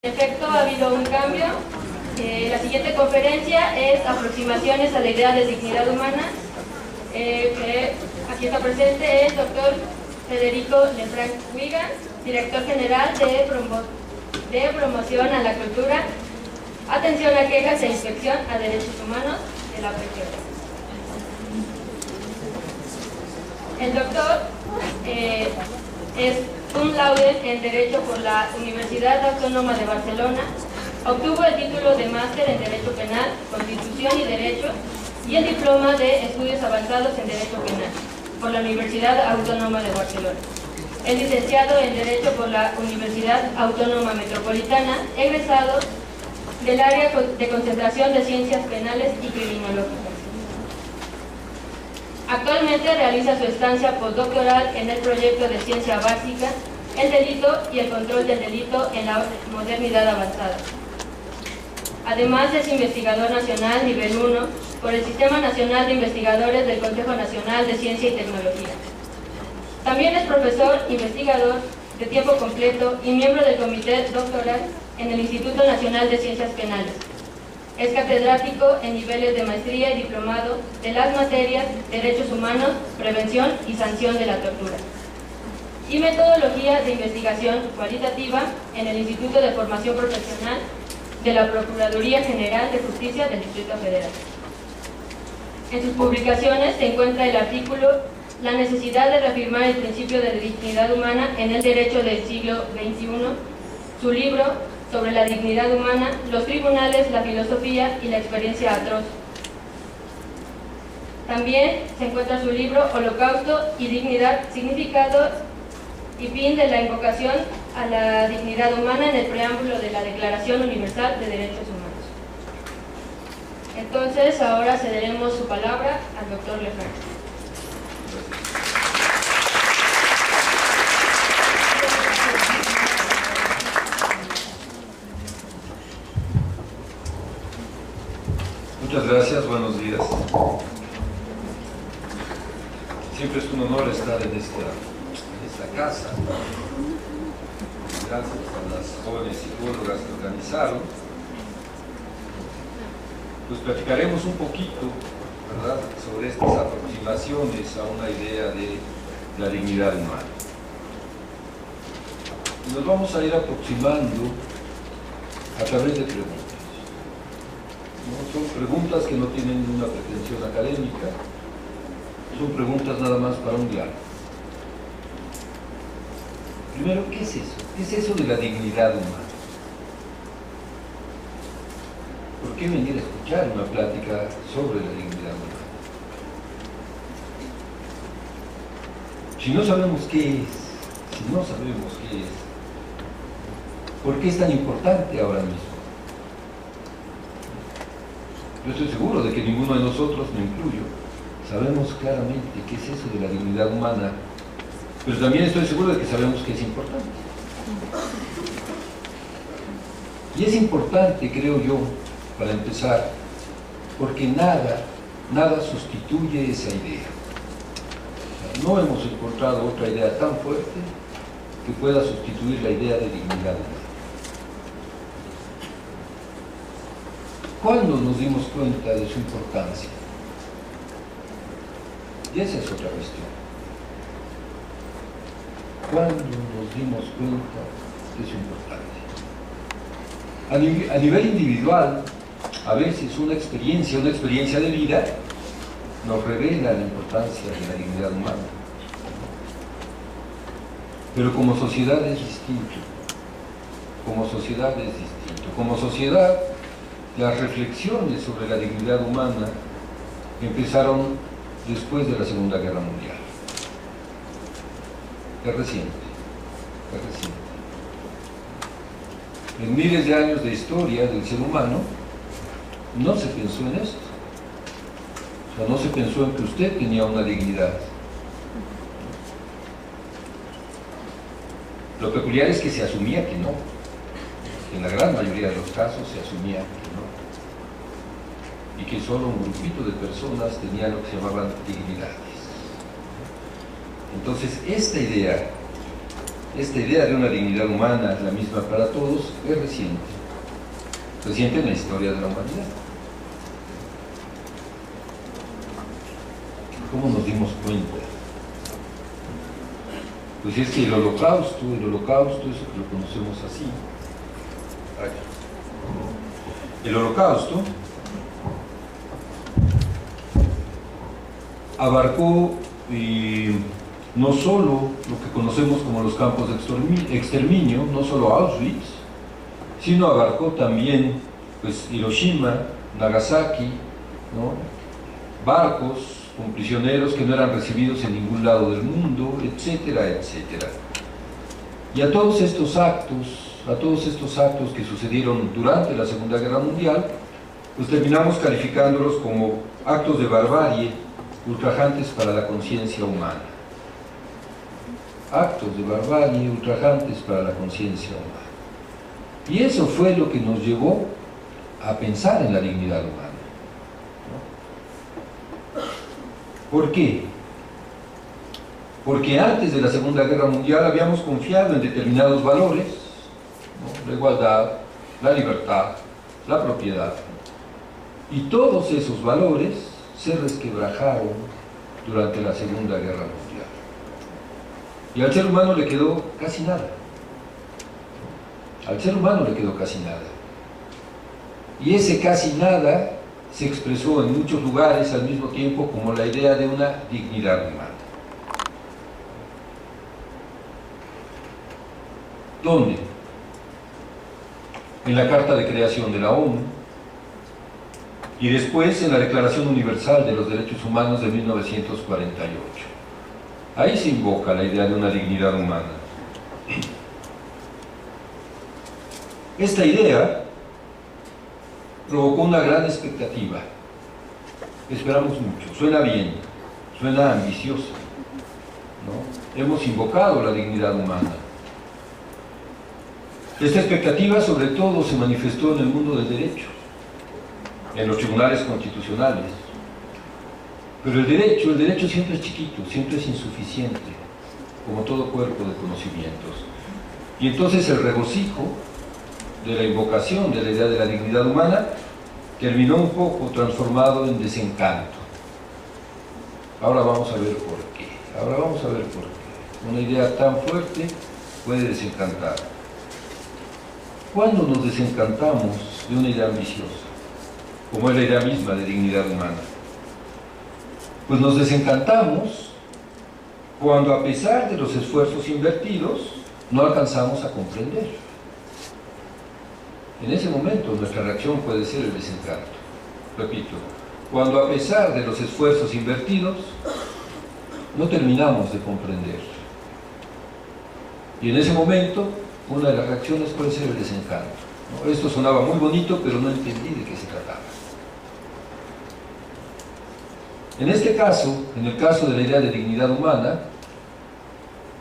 En efecto, ha habido un cambio. La siguiente conferencia es Aproximaciones a la idea de dignidad humana. Que aquí está presente el doctor Federico Lefranc Wigan, director general de Promoción a la Cultura, Atención a Quejas e Inspección a Derechos Humanos de la región. El doctor es cum laude en Derecho por la Universidad Autónoma de Barcelona. Obtuvo el título de Máster en Derecho Penal, Constitución y Derecho y el diploma de Estudios Avanzados en Derecho Penal por la Universidad Autónoma de Barcelona. Es licenciado en Derecho por la Universidad Autónoma Metropolitana, egresado del área de concentración de Ciencias Penales y Criminológicas. Actualmente realiza su estancia postdoctoral en el proyecto de Ciencia Básica, el delito y el control del delito en la modernidad avanzada. Además es investigador nacional nivel 1 por el Sistema Nacional de Investigadores del Consejo Nacional de Ciencia y Tecnología. También es profesor investigador de tiempo completo y miembro del Comité Doctoral en el Instituto Nacional de Ciencias Penales. Es catedrático en niveles de maestría y diplomado de las materias Derechos Humanos, Prevención y Sanción de la Tortura y Metodología de Investigación Cualitativa en el Instituto de Formación Profesional de la Procuraduría General de Justicia del Distrito Federal. En sus publicaciones se encuentra el artículo La necesidad de reafirmar el principio de dignidad humana en el derecho del siglo XXI, su libro sobre la dignidad humana, los tribunales, la filosofía y la experiencia atroz. También se encuentra su libro Holocausto y dignidad, significado y fin de la invocación a la dignidad humana en el preámbulo de la Declaración Universal de Derechos Humanos. Entonces, ahora cederemos su palabra al doctor Lefranc. Muchas gracias, buenos días. Siempre es un honor estar en esta casa. Gracias a las jóvenes psicólogas que organizaron. Pues platicaremos un poquito, ¿verdad?, sobre estas aproximaciones a una idea de la dignidad humana. Y nos vamos a ir aproximando a través de preguntas. ¿No? Son preguntas que no tienen una pretensión académica, son preguntas nada más para un diálogo. Primero, ¿qué es eso? ¿Qué es eso de la dignidad humana? ¿Por qué venir a escuchar una plática sobre la dignidad humana? Si no sabemos qué es, ¿por qué es tan importante ahora mismo? Yo estoy seguro de que ninguno de nosotros, me incluyo, sabemos claramente qué es eso de la dignidad humana, pero también estoy seguro de que sabemos que es importante. Y es importante, creo yo, para empezar, porque nada sustituye esa idea. No hemos encontrado otra idea tan fuerte que pueda sustituir la idea de dignidad humana. ¿Cuándo nos dimos cuenta de su importancia? Y esa es otra cuestión. ¿Cuándo nos dimos cuenta de su importancia? A nivel individual, a veces una experiencia de vida nos revela la importancia de la dignidad humana. Pero como sociedad es distinto. Como sociedad, las reflexiones sobre la dignidad humana empezaron después de la Segunda Guerra Mundial. Es reciente. En miles de años de historia del ser humano, no se pensó en esto. O sea, no se pensó en que usted tenía una dignidad. Lo peculiar es que se asumía que no. En la gran mayoría de los casos se asumía que no. Y que solo un grupito de personas tenían lo que se llamaban dignidades. Entonces, esta idea esta idea de una dignidad humana, la misma para todos, es reciente en la historia de la humanidad. ¿Cómo nos dimos cuenta? Pues es que el holocausto, eso que lo conocemos así. El holocausto abarcó no solo lo que conocemos como los campos de exterminio, no solo Auschwitz, sino abarcó también pues, Hiroshima, Nagasaki, ¿no? Barcos con prisioneros que no eran recibidos en ningún lado del mundo, etcétera, etcétera. Y a todos estos actos que sucedieron durante la Segunda Guerra Mundial, pues terminamos calificándolos como actos de barbarie ultrajantes para la conciencia humana. Actos de barbarie ultrajantes para la conciencia humana. Y eso fue lo que nos llevó a pensar en la dignidad humana. ¿Por qué? Porque antes de la Segunda Guerra Mundial habíamos confiado en determinados valores, ¿no? La igualdad, la libertad, la propiedad. Y todos esos valores se resquebrajaron durante la Segunda Guerra Mundial. Y al ser humano le quedó casi nada. Al ser humano le quedó casi nada. Y ese casi nada se expresó en muchos lugares al mismo tiempo como la idea de una dignidad humana. ¿Dónde? En la Carta de Creación de la ONU y después en la Declaración Universal de los Derechos Humanos de 1948. Ahí se invoca la idea de una dignidad humana. Esta idea provocó una gran expectativa. Esperamos mucho, suena bien, suena ambicioso, ¿no? Hemos invocado la dignidad humana. Esta expectativa sobre todo se manifestó en el mundo del derecho, en los tribunales constitucionales. Pero el derecho siempre es chiquito, siempre es insuficiente, como todo cuerpo de conocimientos. Y entonces el regocijo de la invocación de la idea de la dignidad humana terminó un poco transformado en desencanto. Ahora vamos a ver por qué. Una idea tan fuerte puede desencantar. ¿Cuándo nos desencantamos de una idea ambiciosa, como es la idea misma de dignidad humana? Pues nos desencantamos cuando, a pesar de los esfuerzos invertidos, no alcanzamos a comprender. En ese momento nuestra reacción puede ser el desencanto. Repito, cuando a pesar de los esfuerzos invertidos, no terminamos de comprender. Y en ese momento, una de las reacciones puede ser el desencanto, ¿no? Esto sonaba muy bonito, pero no entendí de qué se trataba. En este caso, en el caso de la idea de dignidad humana,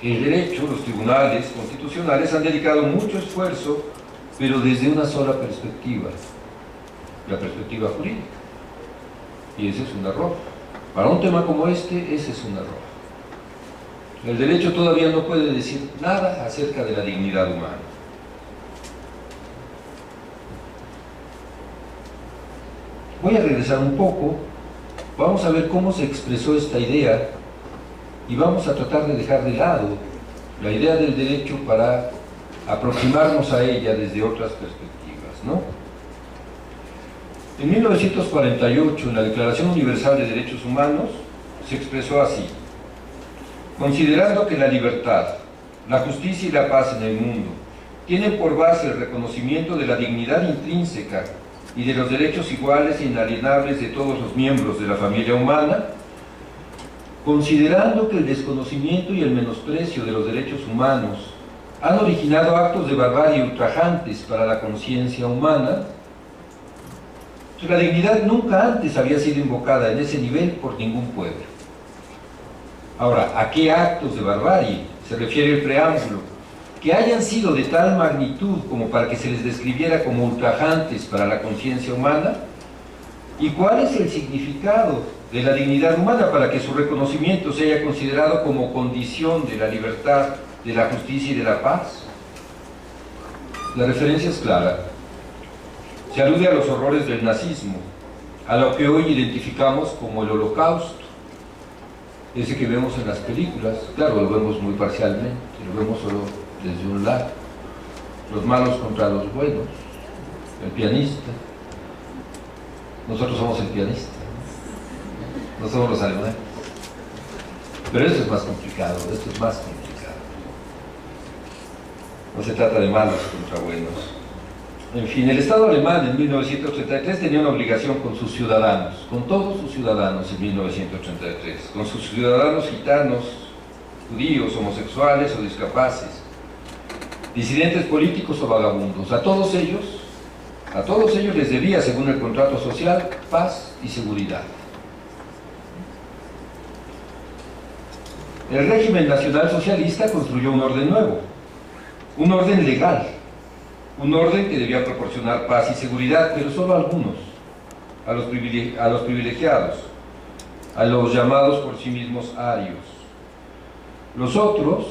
el derecho, los tribunales constitucionales han dedicado mucho esfuerzo, pero desde una sola perspectiva, la perspectiva jurídica. Y ese es un error. Para un tema como este, ese es un error. El derecho todavía no puede decir nada acerca de la dignidad humana. Voy a regresar un poco, vamos a ver cómo se expresó esta idea y vamos a tratar de dejar de lado la idea del derecho para aproximarnos a ella desde otras perspectivas, ¿no? En 1948, en la Declaración Universal de Derechos Humanos, se expresó así: considerando que la libertad, la justicia y la paz en el mundo tienen por base el reconocimiento de la dignidad intrínseca y de los derechos iguales e inalienables de todos los miembros de la familia humana, considerando que el desconocimiento y el menosprecio de los derechos humanos han originado actos de barbarie ultrajantes para la conciencia humana, la dignidad nunca antes había sido invocada en ese nivel por ningún pueblo. Ahora, ¿a qué actos de barbarie se refiere el preámbulo? Que hayan sido de tal magnitud como para que se les describiera como ultrajantes para la conciencia humana. ¿Y cuál es el significado de la dignidad humana para que su reconocimiento se haya considerado como condición de la libertad de la justicia y de la paz. La referencia es clara. Se alude a los horrores del nazismo, a lo que hoy identificamos como el Holocausto, ese que vemos en las películas. Claro, lo vemos muy parcialmente, lo vemos solo desde un lado. Los malos contra los buenos, el pianista. Nosotros somos el pianista, no somos los alemanes. Pero esto es más complicado, esto es más complicado. No se trata de malos contra buenos. En fin, el Estado alemán en 1933 tenía una obligación con sus ciudadanos, con todos sus ciudadanos en 1933, con sus ciudadanos gitanos, judíos, homosexuales o discapaces, disidentes políticos o vagabundos. A todos ellos les debía, según el contrato social, paz y seguridad. El régimen nacionalsocialista construyó un orden nuevo, un orden legal, un orden que debía proporcionar paz y seguridad, pero solo a algunos, a los privilegiados, a los llamados por sí mismos arios. Los otros,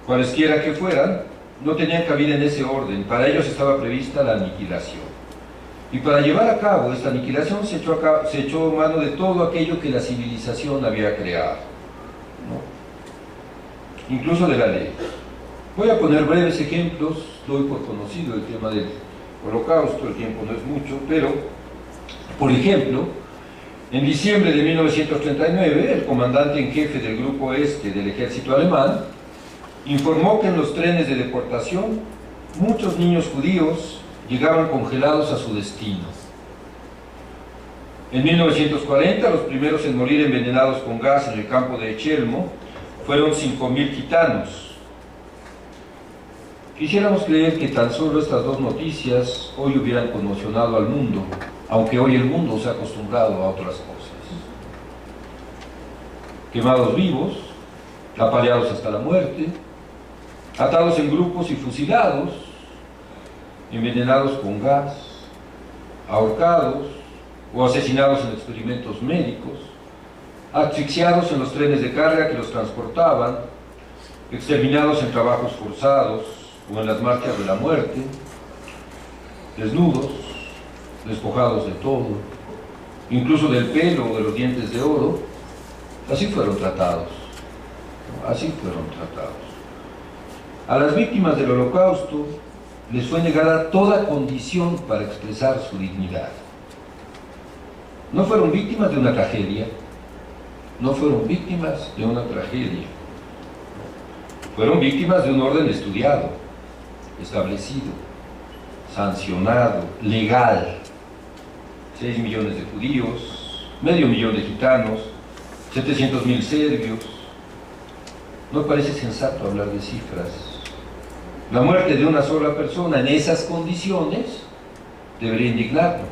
cualesquiera que fueran, no tenían cabida en ese orden. Para ellos estaba prevista la aniquilación. Y para llevar a cabo esta aniquilación se echó mano de todo aquello que la civilización había creado, ¿no? Incluso de la ley. Voy a poner breves ejemplos, doy por conocido el tema del Holocausto, el tiempo no es mucho, pero, por ejemplo, en diciembre de 1939, el comandante en jefe del Grupo Este del ejército alemán informó que en los trenes de deportación muchos niños judíos llegaban congelados a su destino. En 1940, los primeros en morir envenenados con gas en el campo de Chelmo fueron 5.000 gitanos. Quisiéramos creer que tan solo estas dos noticias hoy hubieran conmocionado al mundo, aunque hoy el mundo se ha acostumbrado a otras cosas. Quemados vivos, apaleados hasta la muerte, atados en grupos y fusilados, envenenados con gas, ahorcados o asesinados en experimentos médicos, asfixiados en los trenes de carga que los transportaban, exterminados en trabajos forzados o en las marchas de la muerte, desnudos, despojados de todo, incluso del pelo o de los dientes de oro. Así fueron tratados, así fueron tratados. A las víctimas del Holocausto les fue negada toda condición para expresar su dignidad. No fueron víctimas de una tragedia, no fueron víctimas de una tragedia, fueron víctimas de un orden estudiado, establecido, sancionado, legal. 6 millones de judíos, medio millón de gitanos, 700.000 serbios. No parece sensato hablar de cifras. La muerte de una sola persona en esas condiciones debería indignarnos,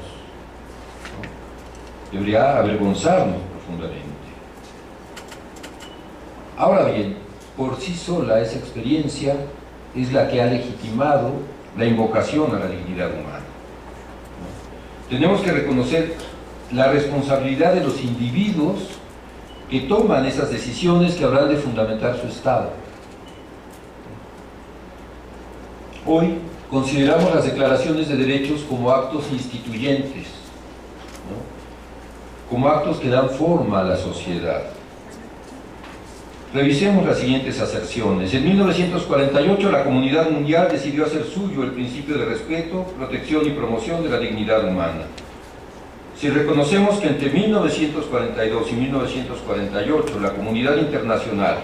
¿no? Debería avergonzarnos profundamente. Ahora bien, por sí sola esa experiencia es la que ha legitimado la invocación a la dignidad humana, ¿no? Tenemos que reconocer la responsabilidad de los individuos que toman esas decisiones que habrán de fundamentar su Estado. Hoy consideramos las declaraciones de derechos como actos instituyentes, ¿no? Como actos que dan forma a la sociedad. Revisemos las siguientes aserciones. En 1948 la comunidad mundial decidió hacer suyo el principio de respeto, protección y promoción de la dignidad humana. Si reconocemos que entre 1942 y 1948 la comunidad internacional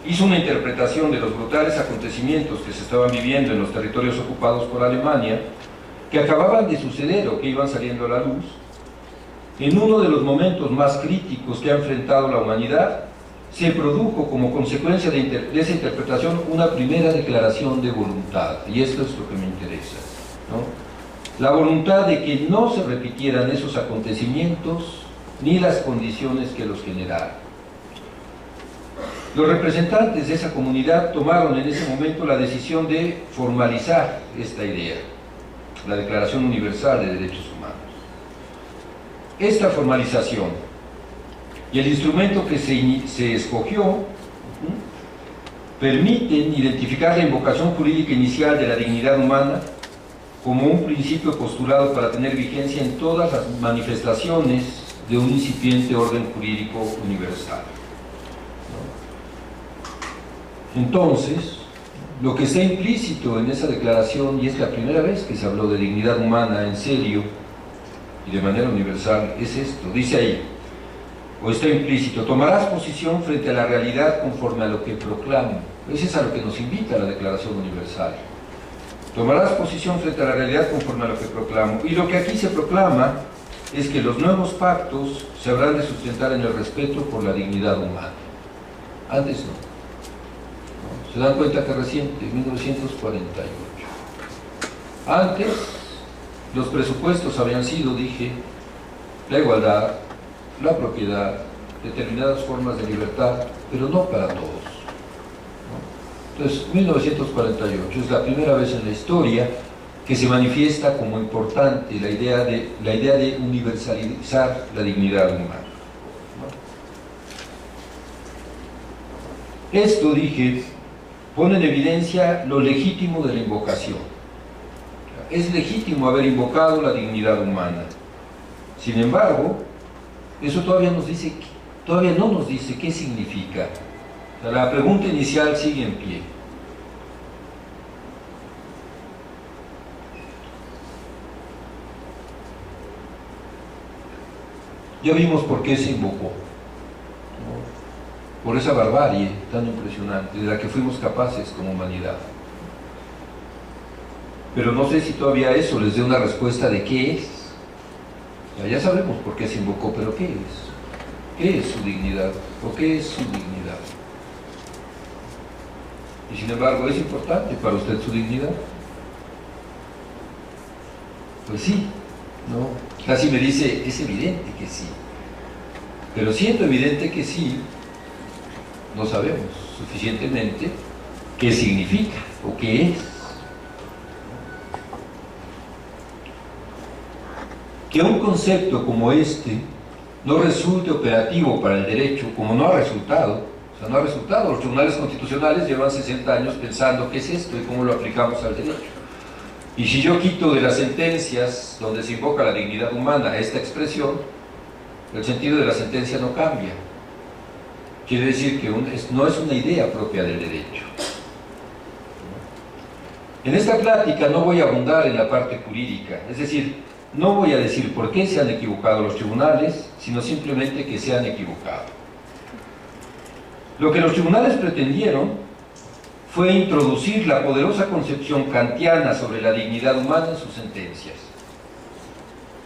hizo una interpretación de los brutales acontecimientos que se estaban viviendo en los territorios ocupados por Alemania, que acababan de suceder o que iban saliendo a la luz, en uno de los momentos más críticos que ha enfrentado la humanidad, se produjo como consecuencia de esa interpretación una primera declaración de voluntad, y esto es lo que me interesa, ¿no? La voluntad de que no se repitieran esos acontecimientos ni las condiciones que los generaron. Los representantes de esa comunidad tomaron en ese momento la decisión de formalizar esta idea, la Declaración Universal de Derechos Humanos. Esta formalización y el instrumento que se escogió permiten identificar la invocación jurídica inicial de la dignidad humana como un principio postulado para tener vigencia en todas las manifestaciones de un incipiente orden jurídico universal. Entonces, lo que está implícito en esa declaración, y es la primera vez que se habló de dignidad humana en serio y de manera universal, es esto. Dice ahí, o está implícito: tomarás posición frente a la realidad conforme a lo que proclamo. Eso es a lo que nos invita la Declaración Universal. Tomarás posición frente a la realidad conforme a lo que proclamo. Y lo que aquí se proclama es que los nuevos pactos se habrán de sustentar en el respeto por la dignidad humana. Antes no. Se dan cuenta que reciente, 1948. Antes, los presupuestos habían sido, dije, la igualdad, la propiedad, determinadas formas de libertad, pero no para todos. Entonces, 1948 es la primera vez en la historia que se manifiesta como importante la idea de universalizar la dignidad humana. Esto, dije, pone en evidencia lo legítimo de la invocación. Es legítimo haber invocado la dignidad humana. Sin embargo, eso todavía no nos dice qué significa. O sea, la pregunta inicial sigue en pie. Ya vimos por qué se invocó, ¿no? Por esa barbarie tan impresionante de la que fuimos capaces como humanidad. Pero no sé si todavía eso les dé una respuesta de qué es. O sea, ya sabemos por qué se invocó, pero ¿qué es? ¿Qué es su dignidad? ¿O qué es su dignidad? Y sin embargo, ¿es importante para usted su dignidad? Pues sí, ¿no? Casi me dice, es evidente que sí. Pero siendo evidente que sí, no sabemos suficientemente qué significa o qué es. Que un concepto como este no resulte operativo para el derecho, como no ha resultado, los tribunales constitucionales llevan 60 años pensando qué es esto y cómo lo aplicamos al derecho. Y si yo quito de las sentencias donde se invoca la dignidad humana esta expresión, el sentido de la sentencia no cambia. Quiere decir que no es una idea propia del derecho. En esta plática no voy a abundar en la parte jurídica, es decir, no voy a decir por qué se han equivocado los tribunales, sino simplemente que se han equivocado. Lo que los tribunales pretendieron fue introducir la poderosa concepción kantiana sobre la dignidad humana en sus sentencias.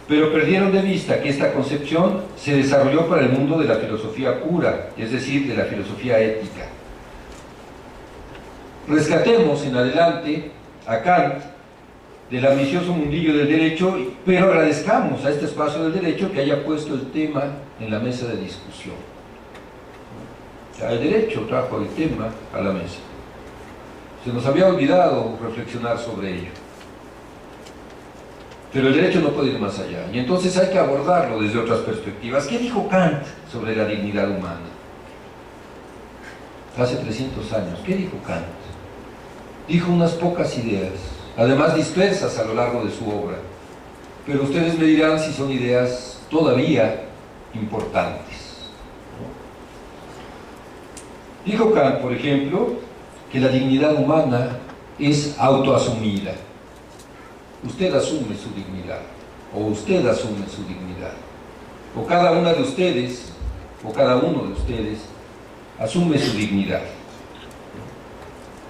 Pero perdieron de vista que esta concepción se desarrolló para el mundo de la filosofía pura, es decir, de la filosofía ética. Rescatemos en adelante a Kant del ambicioso mundillo del derecho, pero agradezcamos a este espacio del derecho que haya puesto el tema en la mesa de discusión. El derecho trajo el tema a la mesa. Se nos había olvidado reflexionar sobre ello. Pero el derecho no puede ir más allá, y entonces hay que abordarlo desde otras perspectivas. ¿Qué dijo Kant sobre la dignidad humana? Hace 300 años, ¿qué dijo Kant? Dijo unas pocas ideas, además dispersas a lo largo de su obra, pero ustedes me dirán si son ideas todavía importantes. Dijo Kant, por ejemplo, que la dignidad humana es autoasumida. Usted asume su dignidad, o usted asume su dignidad, o cada una de ustedes, o cada uno de ustedes asume su dignidad.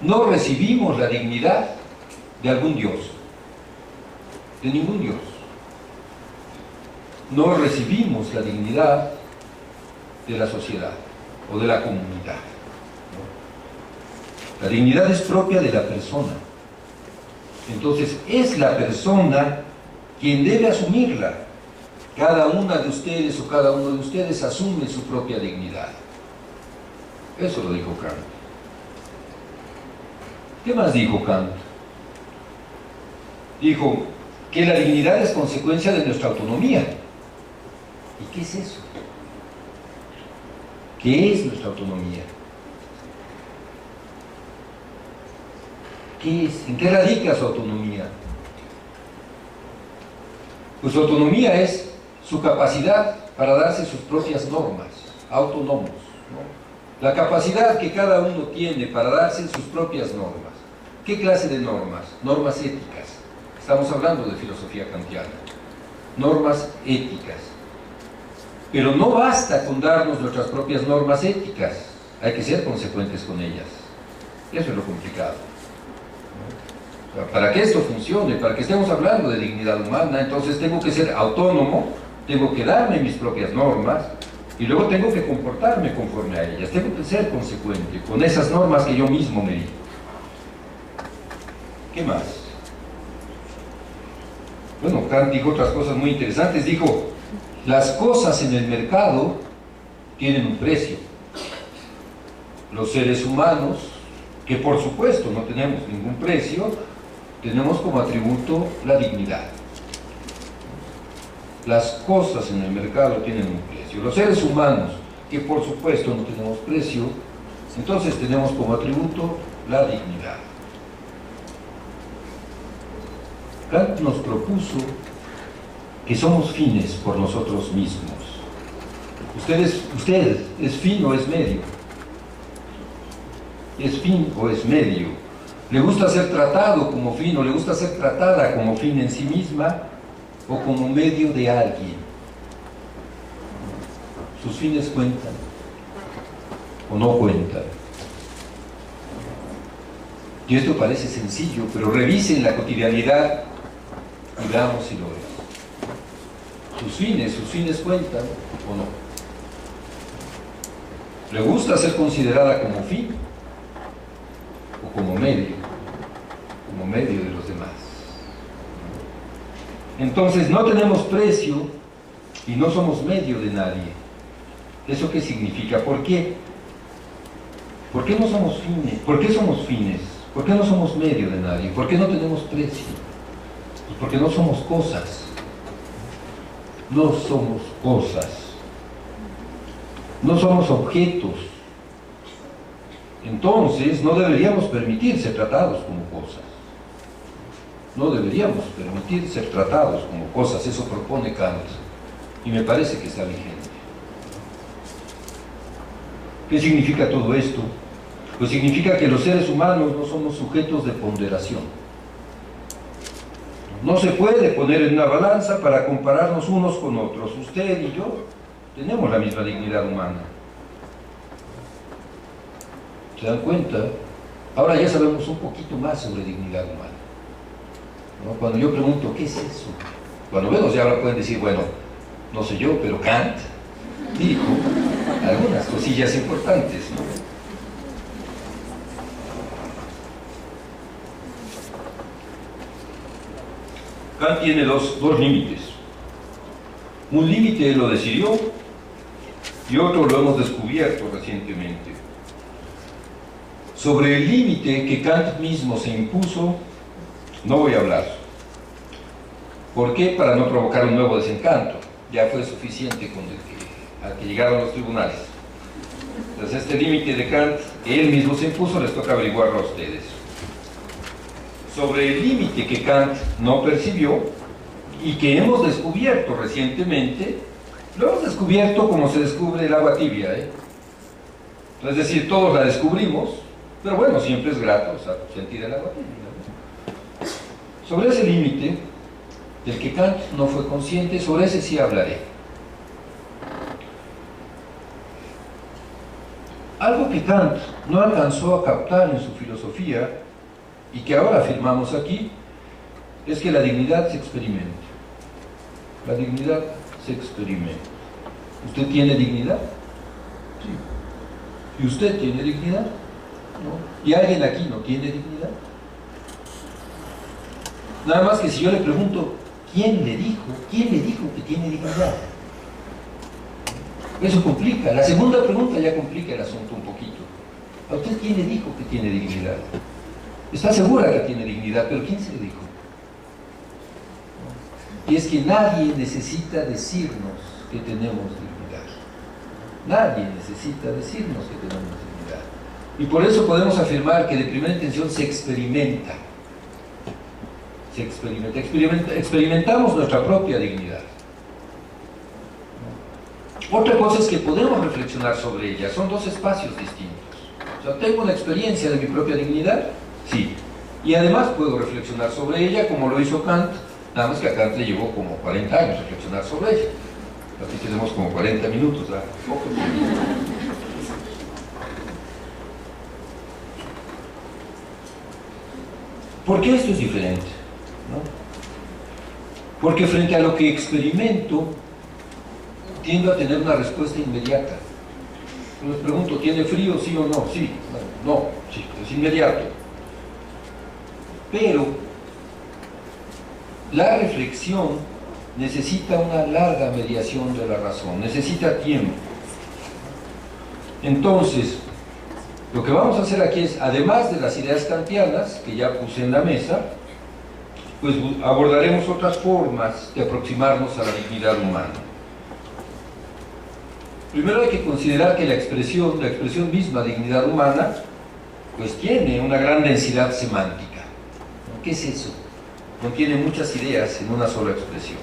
No recibimos la dignidad de algún Dios, de ningún Dios. No recibimos la dignidad de la sociedad o de la comunidad. La dignidad es propia de la persona. Entonces es la persona quien debe asumirla. Cada una de ustedes o cada uno de ustedes asume su propia dignidad. Eso lo dijo Kant. ¿Qué más dijo Kant? Dijo que la dignidad es consecuencia de nuestra autonomía. ¿Y qué es eso? ¿Qué es nuestra autonomía? ¿Qué es? ¿En qué radica su autonomía? Pues su autonomía es su capacidad para darse sus propias normas, autónomos, ¿no? La capacidad que cada uno tiene para darse sus propias normas. ¿Qué clase de normas? Normas éticas. Estamos hablando de filosofía kantiana. Normas éticas. Pero no basta con darnos nuestras propias normas éticas, hay que ser consecuentes con ellas. Eso es lo complicado. ¿No? O sea, para que esto funcione, para que estemos hablando de dignidad humana, entonces tengo que ser autónomo, tengo que darme mis propias normas y luego tengo que comportarme conforme a ellas, tengo que ser consecuente con esas normas que yo mismo me di. ¿Qué más? Bueno, Kant dijo otras cosas muy interesantes, dijo: las cosas en el mercado tienen un precio. Los seres humanos, que por supuesto no tenemos ningún precio, tenemos como atributo la dignidad. Las cosas en el mercado tienen un precio. Los seres humanos, que por supuesto no tenemos precio, entonces tenemos como atributo la dignidad. Kant nos propuso que somos fines por nosotros mismos. Usted es fin o es medio. ¿Es fin o es medio? ¿Le gusta ser tratado como fin o le gusta ser tratada como fin en sí misma o como medio de alguien? ¿Sus fines cuentan o no cuentan? Y esto parece sencillo, pero revisen la cotidianidad y veamos si lo es. ¿Sus fines cuentan o no? ¿Le gusta ser considerada como fin o como medio de los demás? Entonces no tenemos precio y no somos medio de nadie. ¿Eso qué significa? ¿Por qué? ¿Por qué no somos fines? ¿Por qué somos fines? ¿Por qué no somos medio de nadie? ¿Por qué no tenemos precio? Pues porque no somos cosas. No somos cosas. No somos objetos. Entonces no deberíamos permitir ser tratados como cosas. No deberíamos permitir ser tratados como cosas. Eso propone Kant y me parece que está vigente. ¿Qué significa todo esto? Pues significa que los seres humanos no somos sujetos de ponderación. No se puede poner en una balanza para compararnos unos con otros. Usted y yo tenemos la misma dignidad humana. ¿Se dan cuenta? Ahora ya sabemos un poquito más sobre dignidad humana, ¿no? Cuando yo pregunto, ¿qué es eso? Cuando menos ya ahora pueden decir, bueno, no sé yo, pero Kant dijo algunas cosillas importantes, ¿no? Kant tiene dos límites. Un límite lo decidió y otro lo hemos descubierto recientemente. Sobre el límite que Kant mismo se impuso, no voy a hablar. ¿Por qué? Para no provocar un nuevo desencanto. Ya fue suficiente con el que llegaron los tribunales. Entonces este límite de Kant, que él mismo se impuso, les toca averiguarlo a ustedes. Sobre el límite que Kant no percibió y que hemos descubierto recientemente, lo hemos descubierto como se descubre el agua tibia, Es decir, todos la descubrimos, pero bueno, siempre es grato sentir el agua tibia, ¿no? Sobre ese límite, del que Kant no fue consciente, sobre ese sí hablaré. Algo que Kant no alcanzó a captar en su filosofía y que ahora afirmamos aquí, es que la dignidad se experimenta. La dignidad se experimenta. ¿Usted tiene dignidad? Sí. ¿Y usted tiene dignidad? ¿No? ¿Y alguien aquí no tiene dignidad? Nada más que si yo le pregunto, ¿quién le dijo que tiene dignidad? Eso complica. La segunda pregunta ya complica el asunto un poquito. ¿A usted quién le dijo que tiene dignidad? Está segura que tiene dignidad, pero ¿quién se lo dijo? Y es que nadie necesita decirnos que tenemos dignidad. Nadie necesita decirnos que tenemos dignidad. Y por eso podemos afirmar que de primera intención se experimenta. Experimentamos nuestra propia dignidad. Otra cosa es que podemos reflexionar sobre ella. Son dos espacios distintos. O sea, tengo una experiencia de mi propia dignidad, sí. Y además puedo reflexionar sobre ella como lo hizo Kant, nada más que a Kant le llevó como 40 años reflexionar sobre ella. Aquí tenemos como 40 minutos, ¿verdad? Poco tiempo. ¿Por qué esto es diferente? ¿No? Porque frente a lo que experimento, tiendo a tener una respuesta inmediata. Les pregunto, ¿tiene frío, sí o no? Sí, no, sí, es inmediato. Pero la reflexión necesita una larga mediación de la razón, necesita tiempo. Entonces, lo que vamos a hacer aquí es, además de las ideas kantianas, que ya puse en la mesa, pues abordaremos otras formas de aproximarnos a la dignidad humana. Primero hay que considerar que la expresión misma dignidad humana, pues tiene una gran densidad semántica. ¿Qué es eso? Contiene muchas ideas en una sola expresión.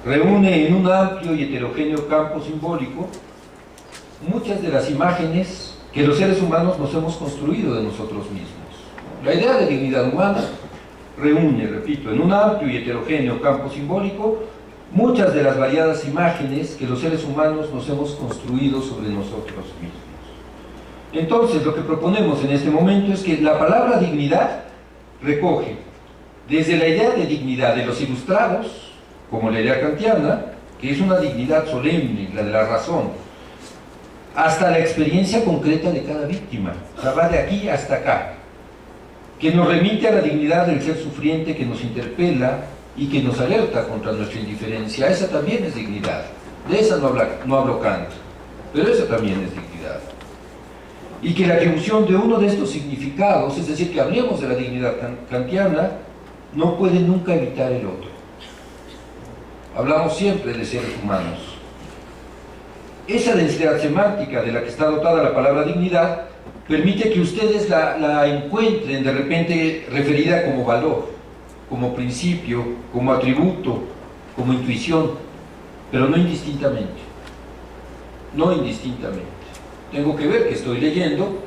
Reúne en un amplio y heterogéneo campo simbólico muchas de las imágenes que los seres humanos nos hemos construido de nosotros mismos. La idea de dignidad humana reúne, repito, en un amplio y heterogéneo campo simbólico muchas de las variadas imágenes que los seres humanos nos hemos construido sobre nosotros mismos. Entonces, lo que proponemos en este momento es que la palabra dignidad recoge desde la idea de dignidad de los ilustrados, como la idea kantiana, que es una dignidad solemne, la de la razón, hasta la experiencia concreta de cada víctima, o sea, va de aquí hasta acá, que nos remite a la dignidad del ser sufriente que nos interpela y que nos alerta contra nuestra indiferencia. Esa también es dignidad. De esa no hablo Kant, pero esa también es dignidad. Y que la atribución de uno de estos significados, es decir, que hablemos de la dignidad kantiana, no puede nunca evitar el otro. Hablamos siempre de seres humanos. Esa densidad semántica de la que está dotada la palabra dignidad permite que ustedes la encuentren de repente referida como valor, como principio, como atributo, como intuición, pero no indistintamente. No indistintamente. Tengo que ver que estoy leyendo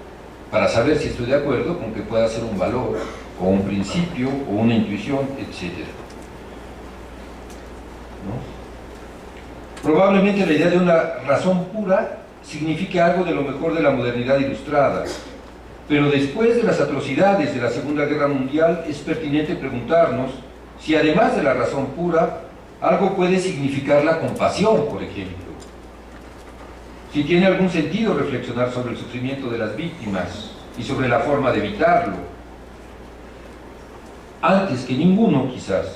para saber si estoy de acuerdo con que pueda ser un valor, o un principio, o una intuición, etc. ¿No? Probablemente la idea de una razón pura signifique algo de lo mejor de la modernidad ilustrada, pero después de las atrocidades de la Segunda Guerra Mundial es pertinente preguntarnos si además de la razón pura, algo puede significar la compasión, por ejemplo. Si tiene algún sentido reflexionar sobre el sufrimiento de las víctimas y sobre la forma de evitarlo. Antes que ninguno, quizás,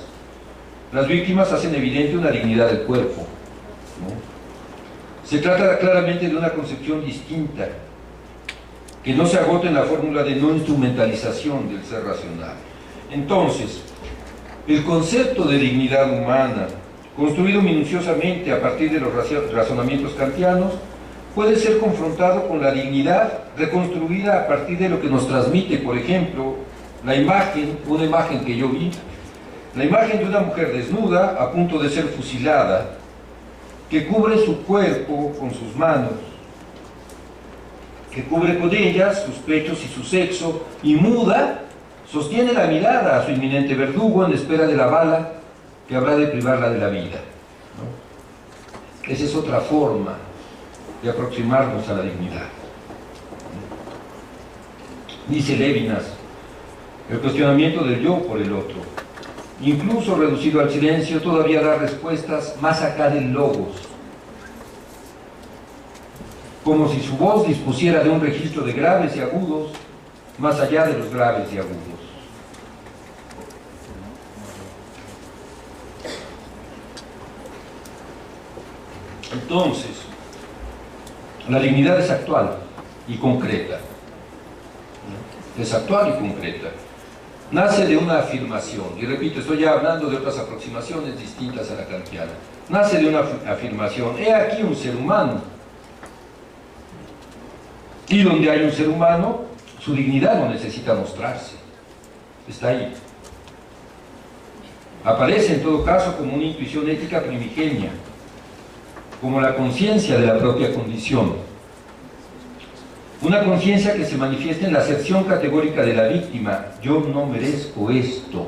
las víctimas hacen evidente una dignidad del cuerpo, ¿no? Se trata claramente de una concepción distinta, que no se agota en la fórmula de no instrumentalización del ser racional. Entonces, el concepto de dignidad humana, construido minuciosamente a partir de los razonamientos kantianos, puede ser confrontado con la dignidad reconstruida a partir de lo que nos transmite, por ejemplo, la imagen, una imagen que yo vi, la imagen de una mujer desnuda a punto de ser fusilada, que cubre su cuerpo con sus manos, que cubre con ellas sus pechos y su sexo, y muda, sostiene la mirada a su inminente verdugo en espera de la bala que habrá de privarla de la vida, ¿no? Esa es otra forma de aproximarnos a la dignidad. Dice Lévinas, el cuestionamiento del yo por el otro, incluso reducido al silencio, todavía da respuestas más acá del logos, como si su voz dispusiera de un registro de graves y agudos, más allá de los graves y agudos. Entonces, la dignidad es actual y concreta. Es actual y concreta. Nace de una afirmación, y repito, estoy ya hablando de otras aproximaciones distintas a la kantiana. Nace de una afirmación: he aquí un ser humano. Y donde hay un ser humano, su dignidad no necesita mostrarse, está ahí. Aparece en todo caso como una intuición ética primigenia, como la conciencia de la propia condición. Una conciencia que se manifiesta en la aserción categórica de la víctima: yo no merezco esto.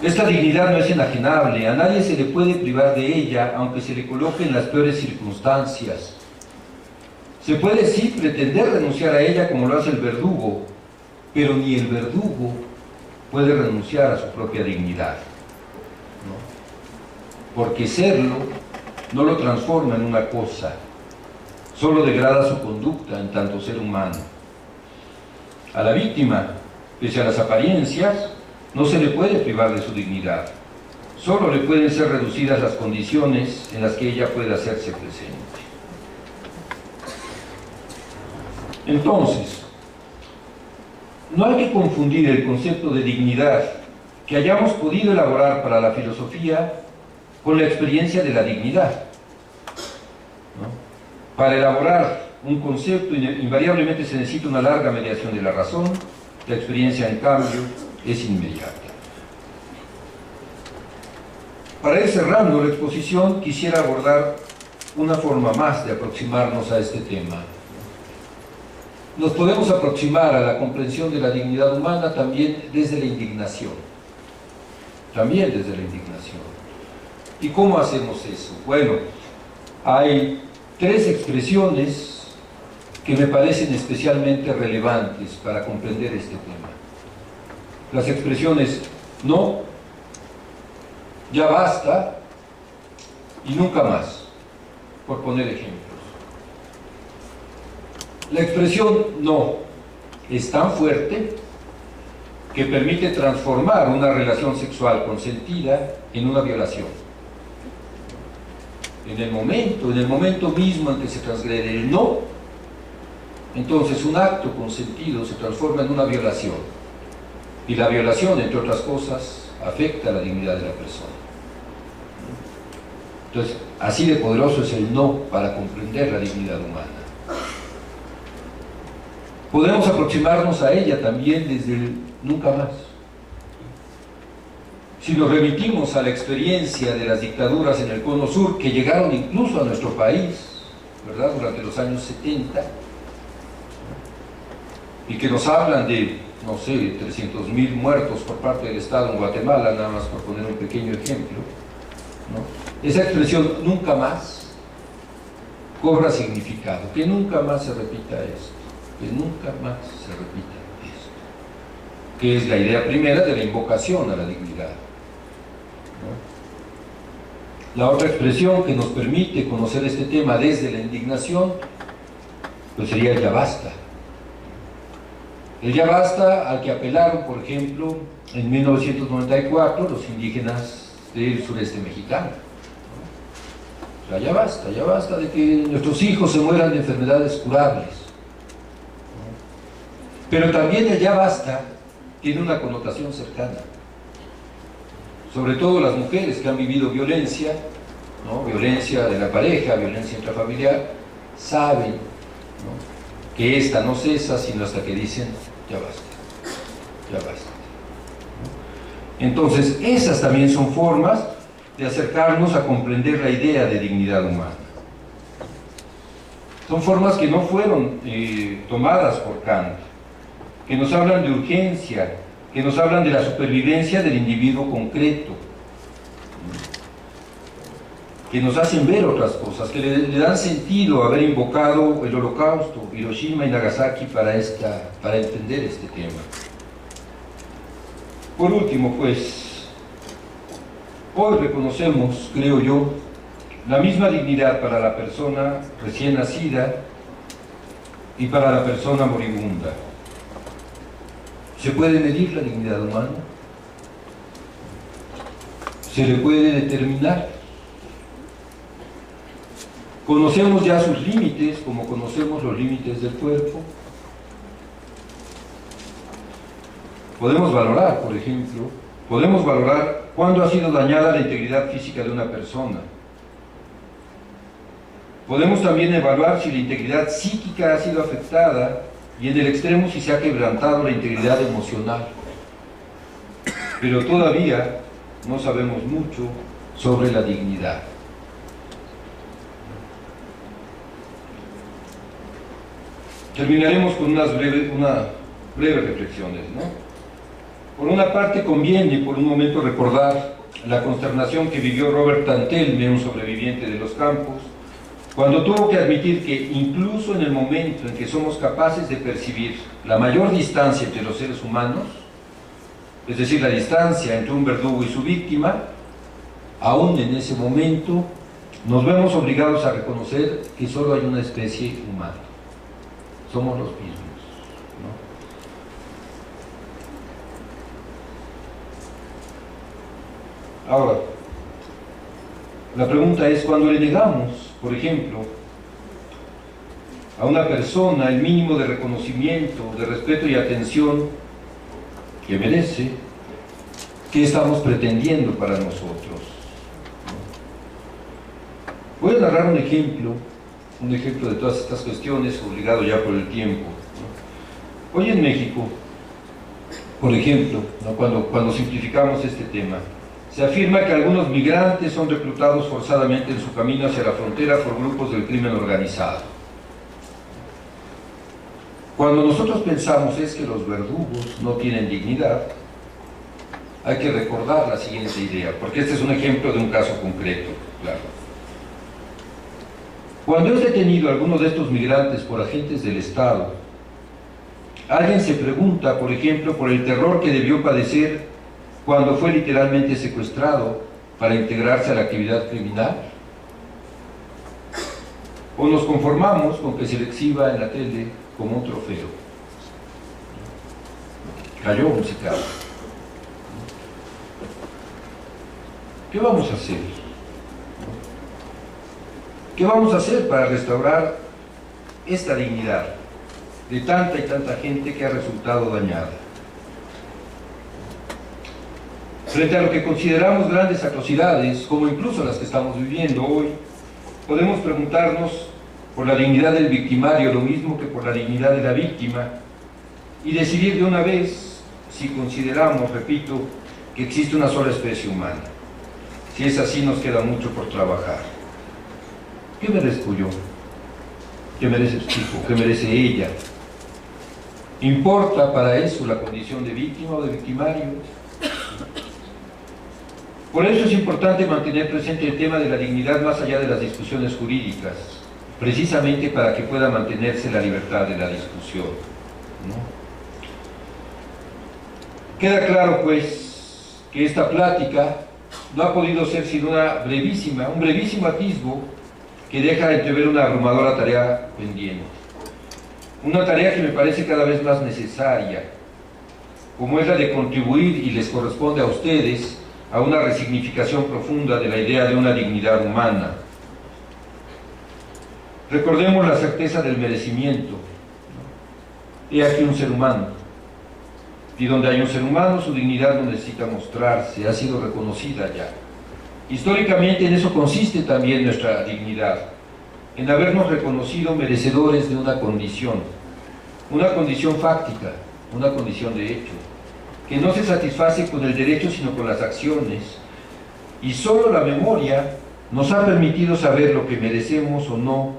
Esta dignidad no es enajenable, a nadie se le puede privar de ella, aunque se le coloque en las peores circunstancias. Se puede sí pretender renunciar a ella como lo hace el verdugo, pero ni el verdugo puede renunciar a su propia dignidad, ¿no? Porque serlo no lo transforma en una cosa, solo degrada su conducta en tanto ser humano. A la víctima, pese a las apariencias, no se le puede privar de su dignidad, solo le pueden ser reducidas las condiciones en las que ella puede hacerse presente. Entonces, no hay que confundir el concepto de dignidad que hayamos podido elaborar para la filosofía con la experiencia de la dignidad, ¿no? Para elaborar un concepto invariablemente se necesita una larga mediación de la razón, la experiencia en cambio es inmediata. Para ir cerrando la exposición, quisiera abordar una forma más de aproximarnos a este tema. Nos podemos aproximar a la comprensión de la dignidad humana también desde la indignación. También desde la indignación. ¿Y cómo hacemos eso? Bueno, hay tres expresiones que me parecen especialmente relevantes para comprender este tema. Las expresiones no, ya basta y nunca más, por poner ejemplos. La expresión no es tan fuerte que permite transformar una relación sexual consentida en una violación. En el momento mismo en que se transgrede el no, entonces un acto consentido se transforma en una violación. Y la violación, entre otras cosas, afecta la dignidad de la persona. Entonces, así de poderoso es el no para comprender la dignidad humana. Podemos aproximarnos a ella también desde el nunca más. Si nos remitimos a la experiencia de las dictaduras en el Cono Sur, que llegaron incluso a nuestro país, ¿verdad?, durante los años 70, y que nos hablan de, no sé, 300.000 muertos por parte del Estado en Guatemala, nada más por poner un pequeño ejemplo, ¿no? Esa expresión nunca más cobra significado, que nunca más se repita esto, que nunca más se repita esto, que es la idea primera de la invocación a la dignidad, ¿no? La otra expresión que nos permite conocer este tema desde la indignación, pues sería el ya basta. El ya basta al que apelaron, por ejemplo, en 1994 los indígenas del sureste mexicano, ¿no? O sea, ya basta de que nuestros hijos se mueran de enfermedades curables, ¿no? Pero también el ya basta tiene una connotación cercana, sobre todo las mujeres que han vivido violencia, ¿no?, violencia de la pareja, violencia intrafamiliar, saben, ¿no?, que esta no cesa sino hasta que dicen ya basta, ya basta. Entonces, esas también son formas de acercarnos a comprender la idea de dignidad humana. Son formas que no fueron tomadas por Kant, que nos hablan de urgencia, que nos hablan de la supervivencia del individuo concreto, que nos hacen ver otras cosas, que le dan sentido a haber invocado el Holocausto, Hiroshima y Nagasaki para entender este tema. Por último, pues, hoy reconocemos, creo yo, la misma dignidad para la persona recién nacida y para la persona moribunda. ¿Se puede medir la dignidad humana? ¿Se le puede determinar? Conocemos ya sus límites, como conocemos los límites del cuerpo. Podemos valorar, por ejemplo, cuándo ha sido dañada la integridad física de una persona. Podemos también evaluar si la integridad psíquica ha sido afectada y en el extremo si se ha quebrantado la integridad emocional. Pero todavía no sabemos mucho sobre la dignidad. Terminaremos con unas breves reflexiones, ¿no? Por una parte conviene por un momento recordar la consternación que vivió Robert Tantelme, un sobreviviente de los campos, cuando tuvo que admitir que incluso en el momento en que somos capaces de percibir la mayor distancia entre los seres humanos, es decir, la distancia entre un verdugo y su víctima, aún en ese momento nos vemos obligados a reconocer que solo hay una especie humana. Somos los mismos, ¿no? Ahora, la pregunta es, cuando le negamos, por ejemplo, a una persona el mínimo de reconocimiento, de respeto y atención que merece, ¿qué estamos pretendiendo para nosotros? Voy a narrar un ejemplo de todas estas cuestiones, obligado ya por el tiempo, ¿no? Hoy en México, por ejemplo, ¿no? cuando simplificamos este tema, se afirma que algunos migrantes son reclutados forzadamente en su camino hacia la frontera por grupos del crimen organizado. Cuando nosotros pensamos es que los verdugos no tienen dignidad, hay que recordar la siguiente idea, porque este es un ejemplo de un caso concreto, claro. Cuando es detenido alguno de estos migrantes por agentes del Estado, alguien se pregunta, por ejemplo, por el terror que debió padecer cuando fue literalmente secuestrado para integrarse a la actividad criminal. ¿O nos conformamos con que se le exhiba en la tele como un trofeo? Cayó un sicario. ¿Qué vamos a hacer? ¿Qué vamos a hacer para restaurar esta dignidad de tanta y tanta gente que ha resultado dañada? Frente a lo que consideramos grandes atrocidades, como incluso las que estamos viviendo hoy, podemos preguntarnos por la dignidad del victimario, lo mismo que por la dignidad de la víctima, y decidir de una vez si consideramos, repito, que existe una sola especie humana. Si es así, nos queda mucho por trabajar. ¿Qué merezco yo? ¿Qué merece su hijo? ¿Qué merece ella? ¿Importa para eso la condición de víctima o de victimario? Por eso es importante mantener presente el tema de la dignidad más allá de las discusiones jurídicas, precisamente para que pueda mantenerse la libertad de la discusión, ¿no? Queda claro, pues, que esta plática no ha podido ser sino un brevísimo atisbo que deja entrever una abrumadora tarea pendiente. Una tarea que me parece cada vez más necesaria, como es la de contribuir, y les corresponde a ustedes, a una resignificación profunda de la idea de una dignidad humana. Recordemos la certeza del merecimiento. He aquí un ser humano, y donde hay un ser humano, su dignidad no necesita mostrarse, ha sido reconocida ya. Históricamente en eso consiste también nuestra dignidad, en habernos reconocido merecedores de una condición fáctica, una condición de hecho, que no se satisface con el derecho sino con las acciones, y solo la memoria nos ha permitido saber lo que merecemos o no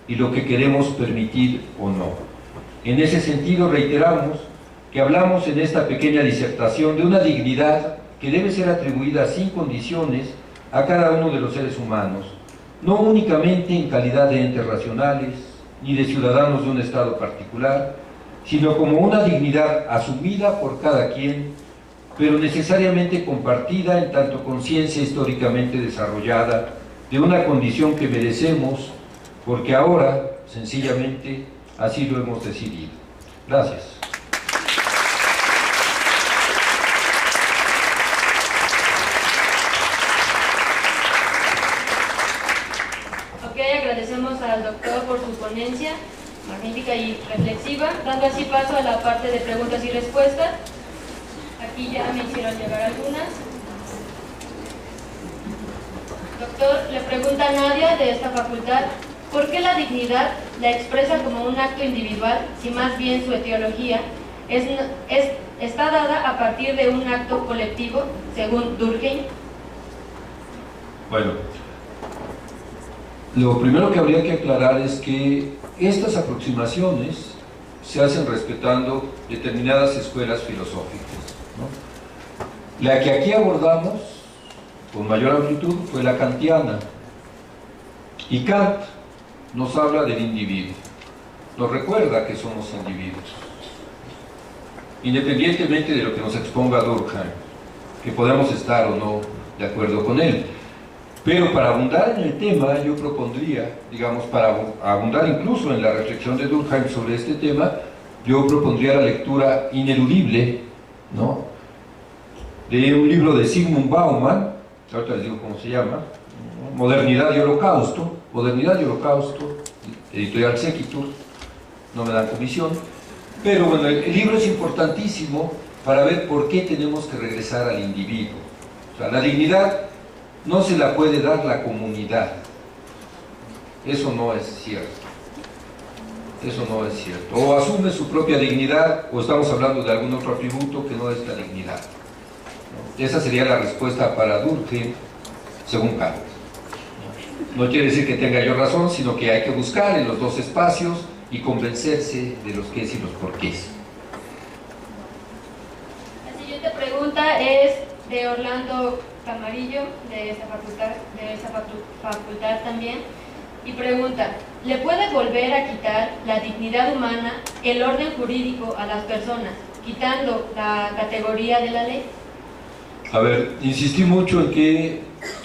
y lo que queremos permitir o no. En ese sentido reiteramos que hablamos en esta pequeña disertación de una dignidad que debe ser atribuida sin condiciones a cada uno de los seres humanos, no únicamente en calidad de entes racionales ni de ciudadanos de un estado particular, sino como una dignidad asumida por cada quien, pero necesariamente compartida en tanto conciencia históricamente desarrollada de una condición que merecemos, porque ahora, sencillamente, así lo hemos decidido. Gracias. Agradecemos al doctor por su ponencia magnífica y reflexiva, dando así paso a la parte de preguntas y respuestas. Aquí ya me hicieron llegar algunas. Doctor, le pregunta Nadia de esta facultad: ¿Por qué la dignidad la expresa como un acto individual, si más bien su etiología está dada a partir de un acto colectivo, según Durkheim? Bueno, lo primero que habría que aclarar es que estas aproximaciones se hacen respetando determinadas escuelas filosóficas, ¿no? La que aquí abordamos con mayor amplitud fue la kantiana, y Kant nos habla del individuo, nos recuerda que somos individuos, independientemente de lo que nos exponga Durkheim, que podamos estar o no de acuerdo con él. Pero para abundar en el tema, yo propondría, digamos, para abundar incluso en la reflexión de Durkheim sobre este tema, yo propondría la lectura ineludible, ¿no?, de un libro de Zygmunt Bauman, ahorita les digo cómo se llama, Modernidad y Holocausto, editorial Sequitur, no me dan comisión, pero bueno, el libro es importantísimo para ver por qué tenemos que regresar al individuo. O sea, la dignidad no se la puede dar la comunidad, eso no es cierto, o asume su propia dignidad, o estamos hablando de algún otro atributo que no es la dignidad, ¿no? Esa sería la respuesta para Durkheim, según Kant. No quiere decir que tenga yo razón, sino que hay que buscar en los dos espacios y convencerse de los qués y los porqués. La siguiente pregunta es de Orlando Camarillo, de esta facultad también, y pregunta: ¿le puede volver a quitar la dignidad humana el orden jurídico a las personas, quitando la categoría de la ley? A ver, insistí mucho en que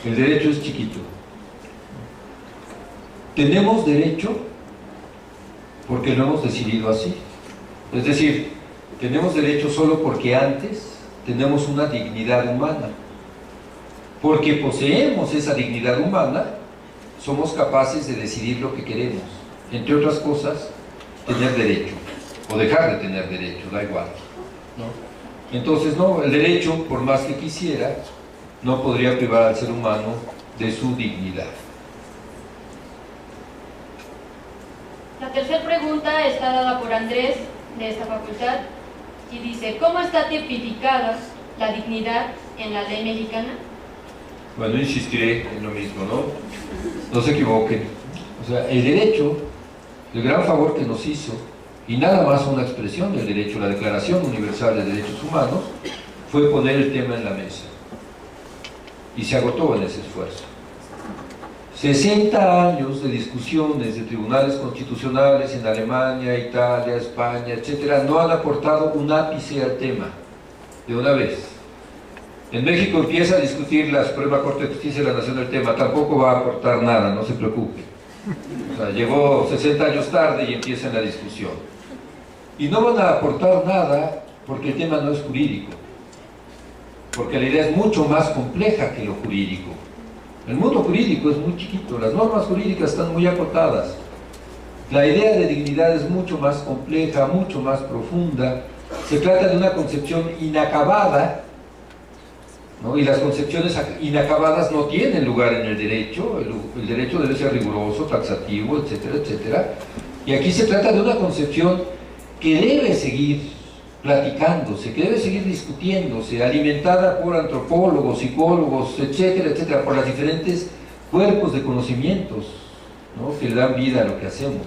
el derecho es chiquito. Tenemos derecho porque lo hemos decidido así. Es decir, tenemos derecho solo porque antes tenemos una dignidad humana. Porque poseemos esa dignidad humana, somos capaces de decidir lo que queremos. Entre otras cosas, tener derecho, o dejar de tener derecho, da igual, ¿no? Entonces, no, el derecho, por más que quisiera, no podría privar al ser humano de su dignidad. La tercera pregunta está dada por Andrés, de esta facultad, y dice: ¿cómo está tipificada la dignidad en la ley mexicana? Bueno, insistiré en lo mismo, ¿no? No se equivoquen. O sea, el derecho, el gran favor que nos hizo, y nada más una expresión del derecho, la Declaración Universal de Derechos Humanos, fue poner el tema en la mesa. Y se agotó en ese esfuerzo. 60 años de discusiones de tribunales constitucionales en Alemania, Italia, España, etcétera, no han aportado un ápice al tema, de una vez. En México empieza a discutir la Suprema Corte de Justicia de la Nación el tema, tampoco va a aportar nada, no se preocupe. O sea, llegó 60 años tarde y empieza la discusión. Y no van a aportar nada porque el tema no es jurídico, porque la idea es mucho más compleja que lo jurídico. El mundo jurídico es muy chiquito, las normas jurídicas están muy acotadas. La idea de dignidad es mucho más compleja, mucho más profunda. Se trata de una concepción inacabada, ¿no? Y las concepciones inacabadas no tienen lugar en el derecho. El derecho debe ser riguroso, taxativo, etcétera, etcétera. Y aquí se trata de una concepción que debe seguir platicándose, que debe seguir discutiéndose, alimentada por antropólogos, psicólogos, etcétera, etcétera, por los diferentes cuerpos de conocimientos, ¿no?, que le dan vida a lo que hacemos.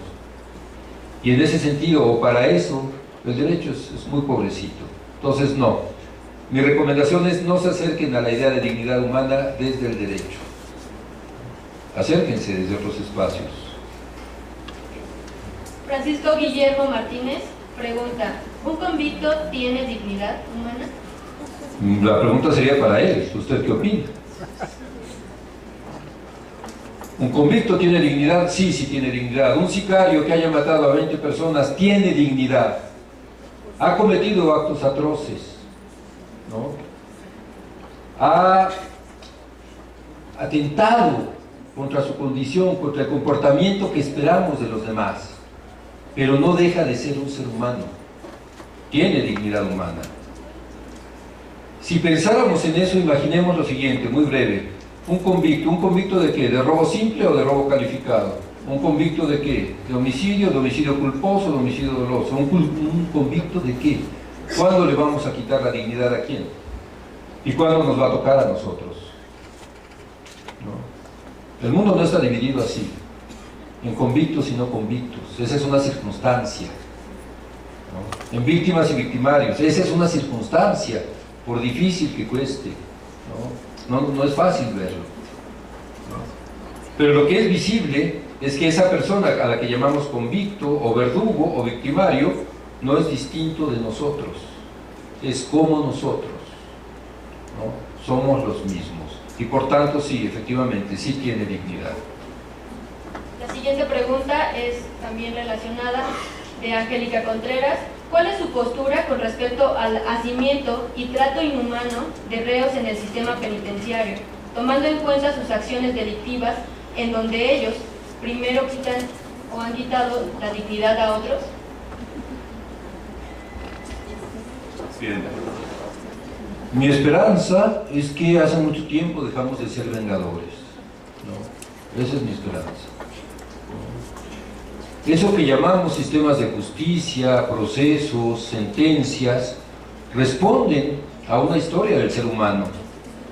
Y en ese sentido, o para eso, el derecho es muy pobrecito. Entonces, no. Mi recomendación es: no se acerquen a la idea de dignidad humana desde el derecho. Acérquense desde otros espacios. Francisco Guillermo Martínez pregunta: ¿un convicto tiene dignidad humana? La pregunta sería para él. ¿Usted qué opina? ¿Un convicto tiene dignidad? Sí, sí tiene dignidad. ¿Un sicario que haya matado a 20 personas tiene dignidad? Ha cometido actos atroces, ¿no? Ha atentado contra su condición, contra el comportamiento que esperamos de los demás, pero no deja de ser un ser humano. Tiene dignidad humana. Si pensáramos en eso, imaginemos lo siguiente, muy breve. ¿Un convicto de qué? ¿De robo simple o de robo calificado? ¿Un convicto de qué? ¿De homicidio culposo, de homicidio doloso? ¿Un convicto de qué? ¿Cuándo le vamos a quitar la dignidad a quién? ¿Y cuándo nos va a tocar a nosotros? ¿No? El mundo no está dividido así, en convictos y no convictos. Esa es una circunstancia, ¿no? En víctimas y victimarios, esa es una circunstancia, por difícil que cueste, no es fácil verlo, ¿no? Pero lo que es visible es que esa persona a la que llamamos convicto o verdugo o victimario no es distinto de nosotros, es como nosotros, ¿no? Somos los mismos y por tanto sí, efectivamente, sí tiene dignidad. La siguiente pregunta es también relacionada, de Angélica Contreras. ¿Cuál es su postura con respecto al hacimiento y trato inhumano de reos en el sistema penitenciario, tomando en cuenta sus acciones delictivas en donde ellos primero quitan o han quitado la dignidad a otros? Bien. Mi esperanza es que hace mucho tiempo dejamos de ser vengadores, ¿no? Esa es mi esperanza. Eso que llamamos sistemas de justicia, procesos, sentencias, responden a una historia del ser humano.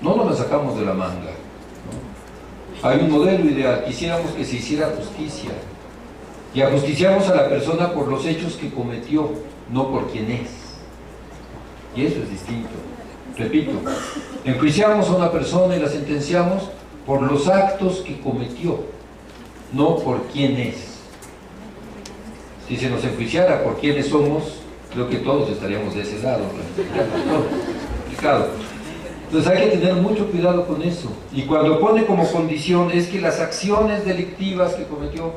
No nos la sacamos de la manga, ¿no? Hay un modelo ideal, quisiéramos que se hiciera justicia. Y ajusticiamos a la persona por los hechos que cometió, no por quién es. Y eso es distinto. Repito, enjuiciamos a una persona y la sentenciamos por los actos que cometió, no por quién es. Si se nos enjuiciara por quiénes somos, creo que todos estaríamos de ese lado, complicado. Entonces hay que tener mucho cuidado con eso. Y cuando pone como condición es que las acciones delictivas que cometió,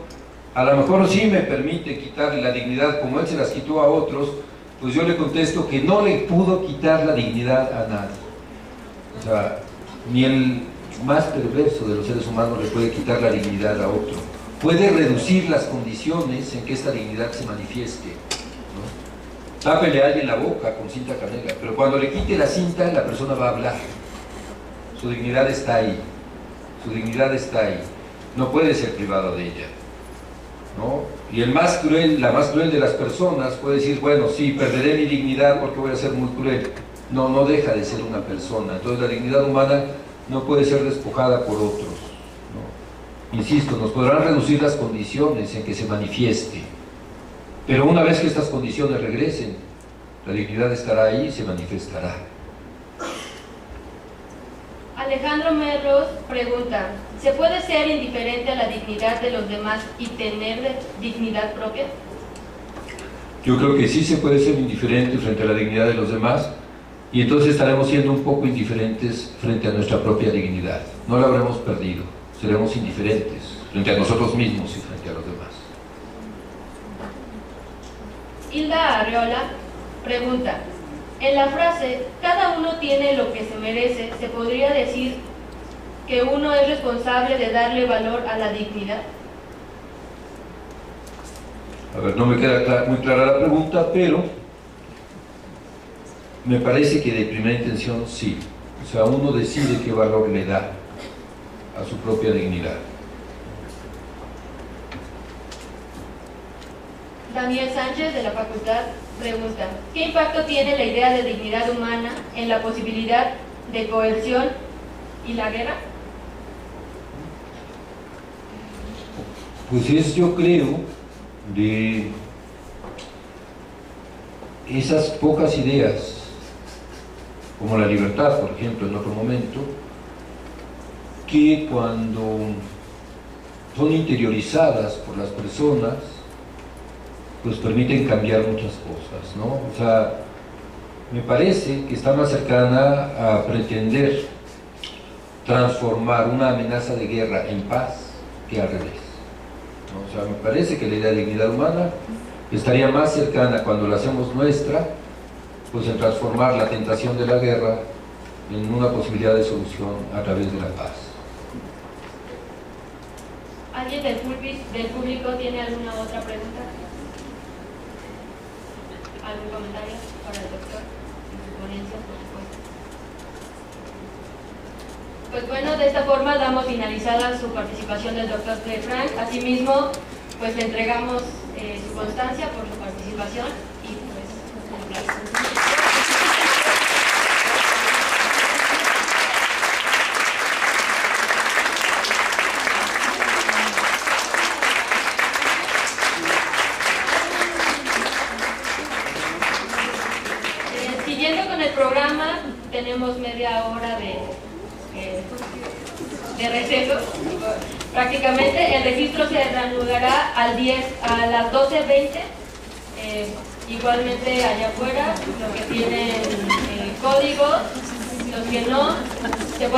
a lo mejor sí me permite quitarle la dignidad como él se las quitó a otros, pues yo le contesto que no le pudo quitar la dignidad a nadie. O sea, ni el más perverso de los seres humanos le puede quitar la dignidad a otro. Puede reducir las condiciones en que esta dignidad se manifieste, ¿no? Tápele a alguien la boca con cinta canela, pero cuando le quite la cinta, la persona va a hablar. Su dignidad está ahí, su dignidad está ahí, no puede ser privado de ella, ¿no? Y el más cruel, la más cruel de las personas puede decir, bueno, sí, perderé mi dignidad porque voy a ser muy cruel. No, no deja de ser una persona. Entonces la dignidad humana no puede ser despojada por otros, ¿no? Insisto, nos podrán reducir las condiciones en que se manifieste, pero una vez que estas condiciones regresen, la dignidad estará ahí y se manifestará. Alejandro Merlos pregunta, ¿se puede ser indiferente a la dignidad de los demás y tener dignidad propia? Yo creo que sí se puede ser indiferente frente a la dignidad de los demás, y entonces estaremos siendo un poco indiferentes frente a nuestra propia dignidad. No la habremos perdido, seremos indiferentes frente a nosotros mismos y frente a los demás. Hilda Arreola pregunta, en la frase, cada uno tiene lo que se merece, ¿se podría decir que uno es responsable de darle valor a la dignidad? A ver, no me queda muy clara la pregunta, pero me parece que de primera intención sí. O sea, uno decide qué valor le da a su propia dignidad. Daniel Sánchez, de la facultad, pregunta, ¿qué impacto tiene la idea de dignidad humana en la posibilidad de coerción y la guerra? Pues es, yo creo, de esas pocas ideas, como la libertad, por ejemplo, en otro momento, que cuando son interiorizadas por las personas, pues permiten cambiar muchas cosas, ¿no? O sea, me parece que está más cercana a pretender transformar una amenaza de guerra en paz que al revés, ¿no? O sea, me parece que la idea de dignidad humana estaría más cercana cuando la hacemos nuestra, pues en transformar la tentación de la guerra en una posibilidad de solución a través de la paz. ¿Alguien del público tiene alguna otra pregunta? ¿Algún comentario para el doctor en su ponencia, por supuesto? Pues bueno, de esta forma damos finalizada su participación del doctor Clay Frank. Asimismo, pues le entregamos su constancia por su participación y pues un aplauso. Siguiendo con el programa, tenemos media hora de receso. Prácticamente el registro se reanudará a las 12:20. Igualmente allá afuera, los que tienen código, los que no, se pueden